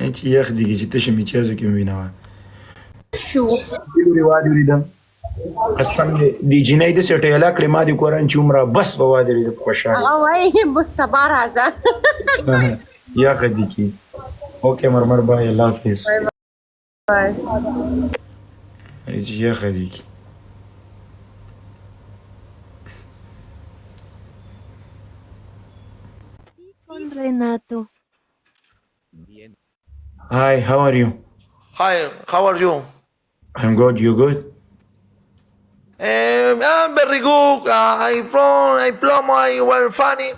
انت يا اخي ديجي تشمي تشازو كم بينا شو يوري وادي يريد قسم لي دي جنيد سيتي لا كلمه دي قران عمره بس بوادي يريد كوشان أوي بص بارزة. يا اخي ديكي اوكي مرمر باي الله حافظ باي. يا اخي ديكي Con Renato. Hi, how are you? Hi, how are you? I'm good, you good? I'm very good. I plum, I were funny.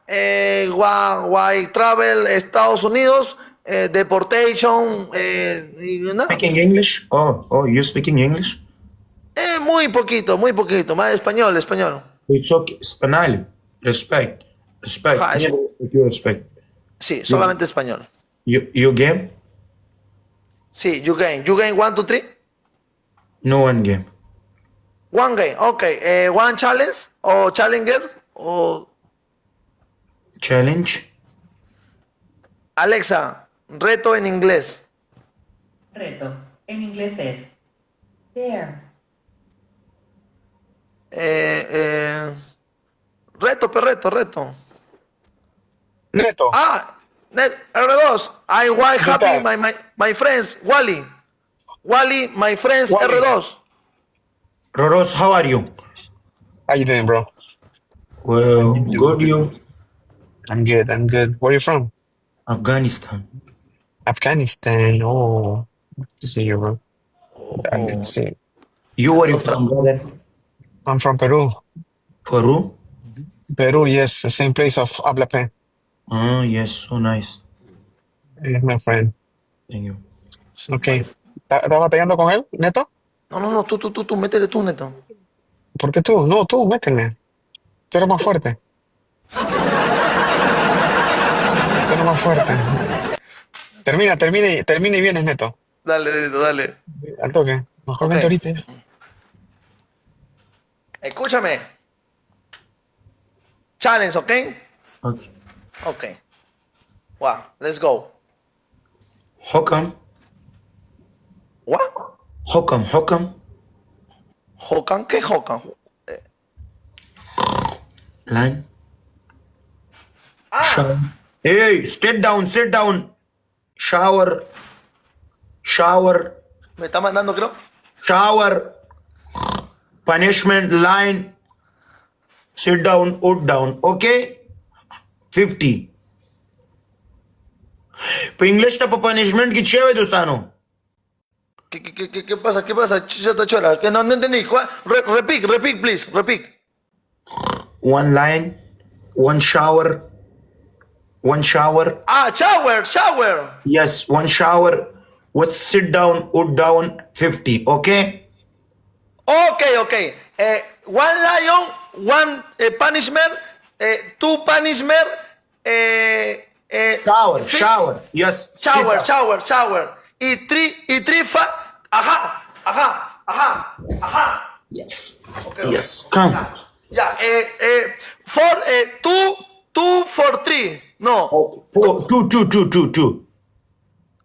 Why travel Estados Unidos, deportation, you know. Speaking English? Oh, you speaking English? Muy poquito, más español, español. It's okay. Spanali. Respect. Respect. Ajá, Never respect your respect. sí, You, solamente español. you game? Sí, you game 1, 2, 3. No one game. One game, okay. One challenge o challengers o Challenge? Alexa, reto en inglés. Reto. En inglés es dare. Reto. Neto. R2. I want ¿Qué happy tal? my friends. Wally, my friends Wally. R2. Roros, how are you? How you doing, bro? Well, good you. I'm good. I'm good. Where are you from? Afghanistan. Afghanistan. Oh, good to see you, bro. I'm good to Oh, see you. You were you Australia. from, brother? I'm from Peru. Peru? Peru, yes, the same place of Habla. Oh, yes, so nice. Yes, my friend. Thank you. Okay. ¿Estás batallando con él, Neto? No, tú, métele tú, Neto. ¿Por qué tú? No, tú, métele. Tú eres más fuerte. Tú eres más fuerte. Termina y vienes, Neto. Dale, Neto, dale. Al toque. Mejor Ok. vente ahorita. Escúchame. Challenge, ¿ok? Okay. Ok. Wow, let's go. How come? What? How come? How come? ¿Hokan? ¿Qué Hokan? Line. Ah, Hey, sit down, sit down. Shower. Shower. me está mandando, creo. Shower. Punishment line. Sit down, put down. Okay? 50. په انګلیش ته په پنیشمنت کې څه وای دوستانو ¿Qué pasa? ¿Qué pasa? Chata chora. Que no entendí. Repeat, please. Repeat. one line, one shower, one shower. Ah, shower. Yes, one shower with sit down, put down, 50. Okay? Okay. One lion, one punishment, two punishment, Shower. Yes. shower. Y three ajá. Yes. Okay. Yes. Come. Ya, for two for three. No. Four, two.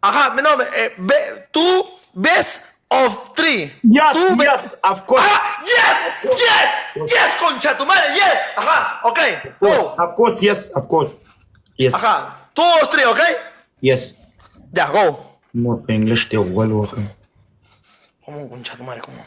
Ajá, no, two best of three. Yes, Two yes, of course. Ah, yes, concha tu madre, yes. Ajá, okay. Go. Of course, yes, of course. Yes. Ajá, 2 or 3, okay? Yes. Ya, go. More English, they will welcome. ¿Cómo, concha tu madre, cómo?